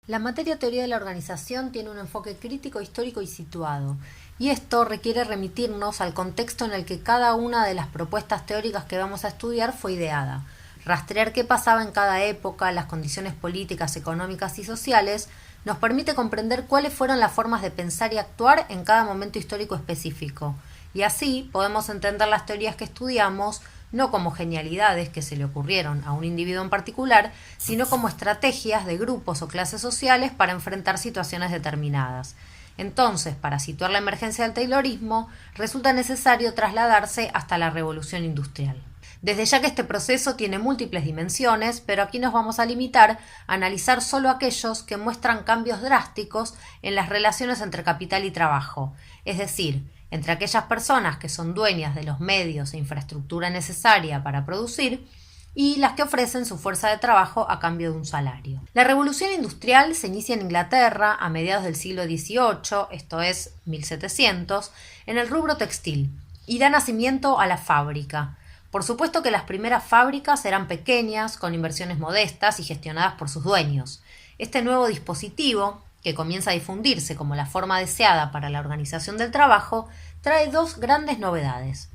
La materia teoría de la organización tiene un enfoque crítico, histórico y situado, y esto requiere remitirnos al contexto en el que cada una de las propuestas teóricas que vamos a estudiar fue ideada, rastrear qué pasaba en cada época, las condiciones políticas, económicas y sociales, nos permite comprender cuáles fueron las formas de pensar y actuar en cada momento histórico específico, y así podemos entender las teorías que estudiamos no como genialidades que se le ocurrieron a un individuo en particular, sino como estrategias de grupos o clases sociales para enfrentar situaciones determinadas. Entonces, para situar la emergencia del taylorismo, resulta necesario trasladarse hasta la revolución industrial. Desde ya que este proceso tiene múltiples dimensiones, pero aquí nos vamos a limitar a analizar solo aquellos que muestran cambios drásticos en las relaciones entre capital y trabajo, es decir, entre aquellas personas que son dueñas de los medios e infraestructura necesaria para producir y las que ofrecen su fuerza de trabajo a cambio de un salario. La revolución industrial se inicia en Inglaterra a mediados del siglo XVIII, esto es 1700, en el rubro textil, y da nacimiento a la fábrica. Por supuesto que las primeras fábricas eran pequeñas, con inversiones modestas y gestionadas por sus dueños. Este nuevo dispositivo, que comienza a difundirse como la forma deseada para la organización del trabajo, trae dos grandes novedades.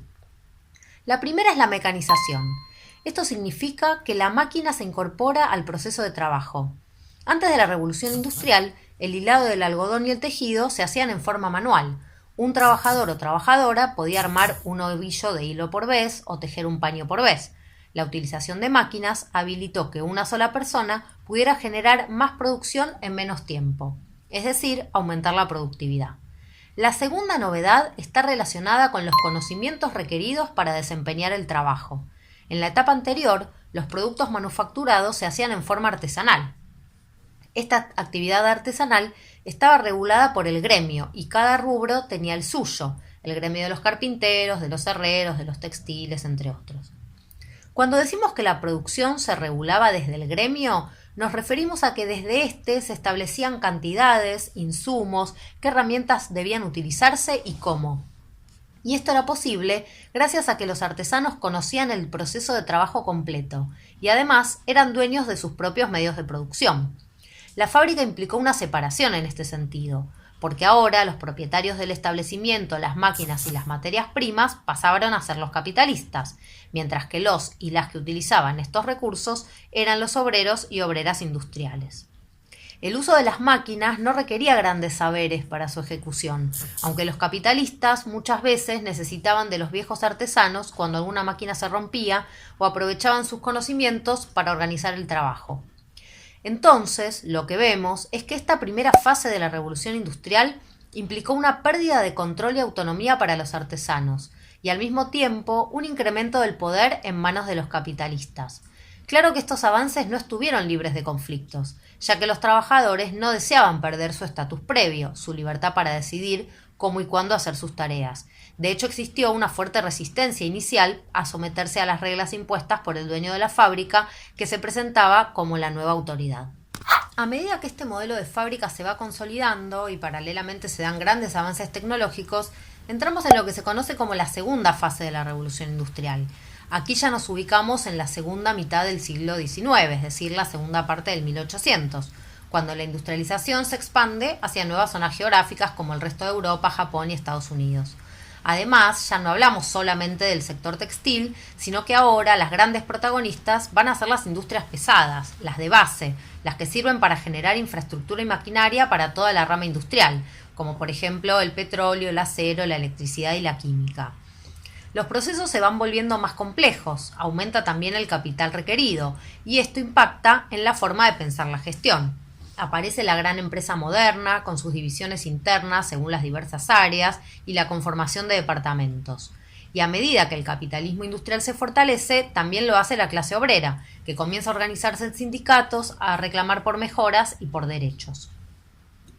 La primera es la mecanización. Esto significa que la máquina se incorpora al proceso de trabajo. Antes de la revolución industrial, el hilado del algodón y el tejido se hacían en forma manual. Un trabajador o trabajadora podía armar un ovillo de hilo por vez o tejer un paño por vez. La utilización de máquinas habilitó que una sola persona pudiera generar más producción en menos tiempo, es decir, aumentar la productividad. La segunda novedad está relacionada con los conocimientos requeridos para desempeñar el trabajo. En la etapa anterior, los productos manufacturados se hacían en forma artesanal. Esta actividad artesanal estaba regulada por el gremio y cada rubro tenía el suyo, el gremio de los carpinteros, de los herreros, de los textiles, entre otros. Cuando decimos que la producción se regulaba desde el gremio, nos referimos a que desde este se establecían cantidades, insumos, qué herramientas debían utilizarse y cómo. Y esto era posible gracias a que los artesanos conocían el proceso de trabajo completo y además eran dueños de sus propios medios de producción. La fábrica implicó una separación en este sentido, porque ahora los propietarios del establecimiento, las máquinas y las materias primas pasaron a ser los capitalistas, mientras que los y las que utilizaban estos recursos eran los obreros y obreras industriales. El uso de las máquinas no requería grandes saberes para su ejecución, aunque los capitalistas muchas veces necesitaban de los viejos artesanos cuando alguna máquina se rompía o aprovechaban sus conocimientos para organizar el trabajo. Entonces, lo que vemos es que esta primera fase de la revolución industrial implicó una pérdida de control y autonomía para los artesanos, y al mismo tiempo un incremento del poder en manos de los capitalistas. Claro que estos avances no estuvieron libres de conflictos, ya que los trabajadores no deseaban perder su estatus previo, su libertad para decidir cómo y cuándo hacer sus tareas. De hecho, existió una fuerte resistencia inicial a someterse a las reglas impuestas por el dueño de la fábrica, que se presentaba como la nueva autoridad. A medida que este modelo de fábrica se va consolidando y paralelamente se dan grandes avances tecnológicos, entramos en lo que se conoce como la segunda fase de la revolución industrial. Aquí ya nos ubicamos en la segunda mitad del siglo XIX, es decir, la segunda parte del 1800, cuando la industrialización se expande hacia nuevas zonas geográficas como el resto de Europa, Japón y Estados Unidos. Además, ya no hablamos solamente del sector textil, sino que ahora las grandes protagonistas van a ser las industrias pesadas, las de base, las que sirven para generar infraestructura y maquinaria para toda la rama industrial, como por ejemplo el petróleo, el acero, la electricidad y la química. Los procesos se van volviendo más complejos, aumenta también el capital requerido, y esto impacta en la forma de pensar la gestión. Aparece la gran empresa moderna, con sus divisiones internas según las diversas áreas y la conformación de departamentos. Y a medida que el capitalismo industrial se fortalece, también lo hace la clase obrera, que comienza a organizarse en sindicatos, a reclamar por mejoras y por derechos.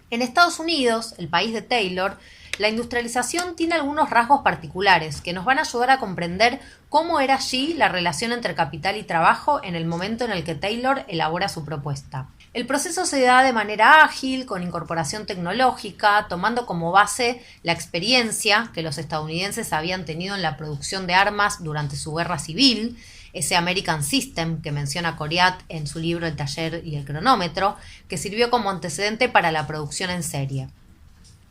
En Estados Unidos, el país de Taylor, la industrialización tiene algunos rasgos particulares que nos van a ayudar a comprender cómo era allí la relación entre capital y trabajo en el momento en el que Taylor elabora su propuesta. El proceso se da de manera ágil, con incorporación tecnológica, tomando como base la experiencia que los estadounidenses habían tenido en la producción de armas durante su guerra civil, ese American System que menciona Coriat en su libro El taller y el cronómetro, que sirvió como antecedente para la producción en serie.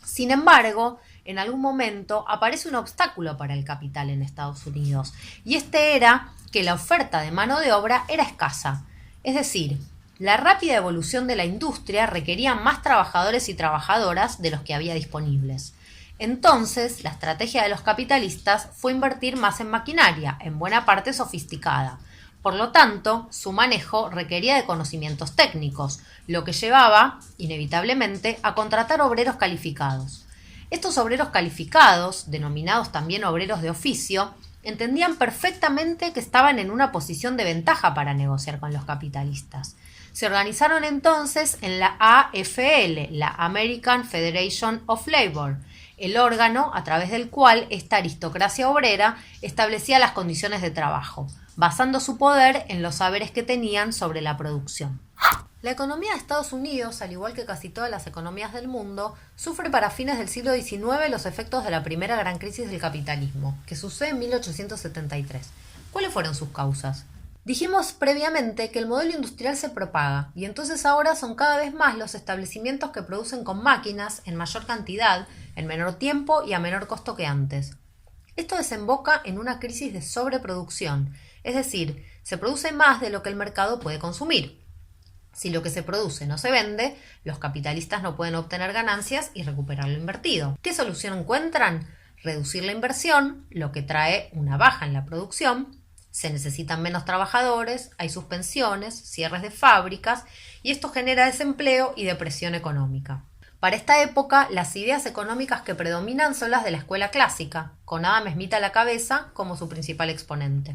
Sin embargo, en algún momento aparece un obstáculo para el capital en Estados Unidos, y este era que la oferta de mano de obra era escasa. Es decir, la rápida evolución de la industria requería más trabajadores y trabajadoras de los que había disponibles. Entonces, la estrategia de los capitalistas fue invertir más en maquinaria, en buena parte sofisticada. Por lo tanto, su manejo requería de conocimientos técnicos, lo que llevaba, inevitablemente, a contratar obreros calificados. Estos obreros calificados, denominados también obreros de oficio, entendían perfectamente que estaban en una posición de ventaja para negociar con los capitalistas. Se organizaron entonces en la AFL, la American Federation of Labor, el órgano a través del cual esta aristocracia obrera establecía las condiciones de trabajo, basando su poder en los saberes que tenían sobre la producción. La economía de Estados Unidos, al igual que casi todas las economías del mundo, sufre para fines del siglo XIX los efectos de la primera gran crisis del capitalismo, que sucede en 1873. ¿Cuáles fueron sus causas? Dijimos previamente que el modelo industrial se propaga, y entonces ahora son cada vez más los establecimientos que producen con máquinas en mayor cantidad, en menor tiempo y a menor costo que antes. Esto desemboca en una crisis de sobreproducción, es decir, se produce más de lo que el mercado puede consumir. Si lo que se produce no se vende, los capitalistas no pueden obtener ganancias y recuperar lo invertido. ¿Qué solución encuentran? Reducir la inversión, lo que trae una baja en la producción. Se necesitan menos trabajadores, hay suspensiones, cierres de fábricas y esto genera desempleo y depresión económica. Para esta época, las ideas económicas que predominan son las de la escuela clásica, con Adam Smith a la cabeza como su principal exponente.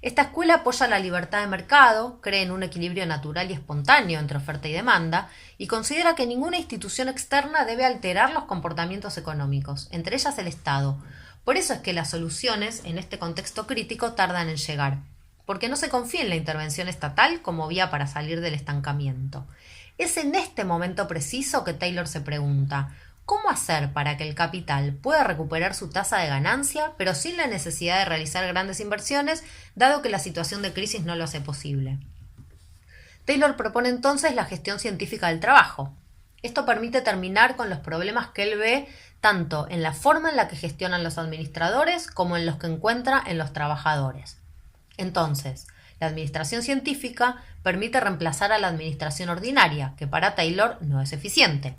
Esta escuela apoya la libertad de mercado, cree en un equilibrio natural y espontáneo entre oferta y demanda y considera que ninguna institución externa debe alterar los comportamientos económicos, entre ellas el Estado. Por eso es que las soluciones en este contexto crítico tardan en llegar, porque no se confía en la intervención estatal como vía para salir del estancamiento. Es en este momento preciso que Taylor se pregunta: ¿cómo hacer para que el capital pueda recuperar su tasa de ganancia, pero sin la necesidad de realizar grandes inversiones, dado que la situación de crisis no lo hace posible? Taylor propone entonces la gestión científica del trabajo. Esto permite terminar con los problemas que él ve tanto en la forma en la que gestionan los administradores como en los que encuentra en los trabajadores. Entonces, la administración científica permite reemplazar a la administración ordinaria, que para Taylor no es eficiente.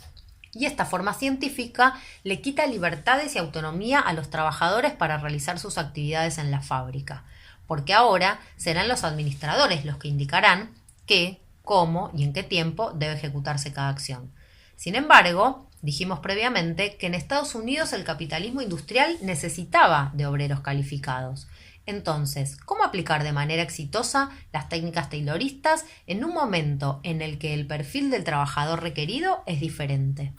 Y esta forma científica le quita libertades y autonomía a los trabajadores para realizar sus actividades en la fábrica, porque ahora serán los administradores los que indicarán qué, cómo y en qué tiempo debe ejecutarse cada acción. Sin embargo, dijimos previamente que en Estados Unidos el capitalismo industrial necesitaba de obreros calificados. Entonces, ¿cómo aplicar de manera exitosa las técnicas tayloristas en un momento en el que el perfil del trabajador requerido es diferente?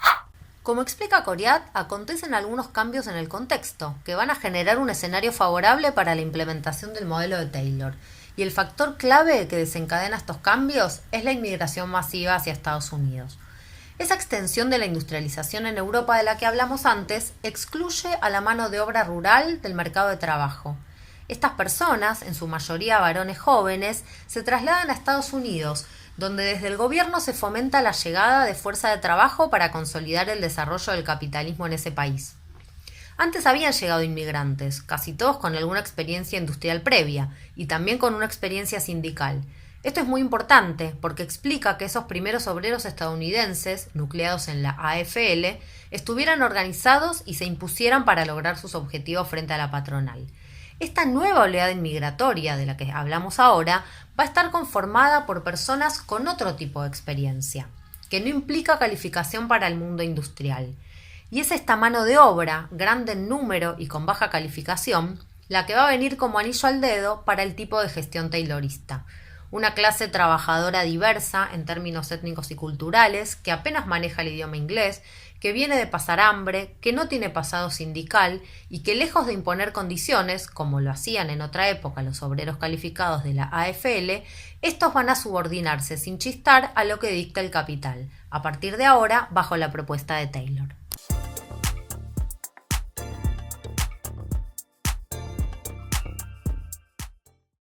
Como explica Coriat, acontecen algunos cambios en el contexto, que van a generar un escenario favorable para la implementación del modelo de Taylor. Y el factor clave que desencadena estos cambios es la inmigración masiva hacia Estados Unidos. Esa extensión de la industrialización en Europa de la que hablamos antes excluye a la mano de obra rural del mercado de trabajo. Estas personas, en su mayoría varones jóvenes, se trasladan a Estados Unidos, donde desde el gobierno se fomenta la llegada de fuerza de trabajo para consolidar el desarrollo del capitalismo en ese país. Antes habían llegado inmigrantes, casi todos con alguna experiencia industrial previa y también con una experiencia sindical. Esto es muy importante porque explica que esos primeros obreros estadounidenses, nucleados en la AFL, estuvieran organizados y se impusieran para lograr sus objetivos frente a la patronal. Esta nueva oleada inmigratoria de la que hablamos ahora va a estar conformada por personas con otro tipo de experiencia, que no implica calificación para el mundo industrial. Y es esta mano de obra, grande en número y con baja calificación, la que va a venir como anillo al dedo para el tipo de gestión taylorista. Una clase trabajadora diversa en términos étnicos y culturales, que apenas maneja el idioma inglés, que viene de pasar hambre, que no tiene pasado sindical y que lejos de imponer condiciones, como lo hacían en otra época los obreros calificados de la AFL, estos van a subordinarse sin chistar a lo que dicta el capital, a partir de ahora bajo la propuesta de Taylor.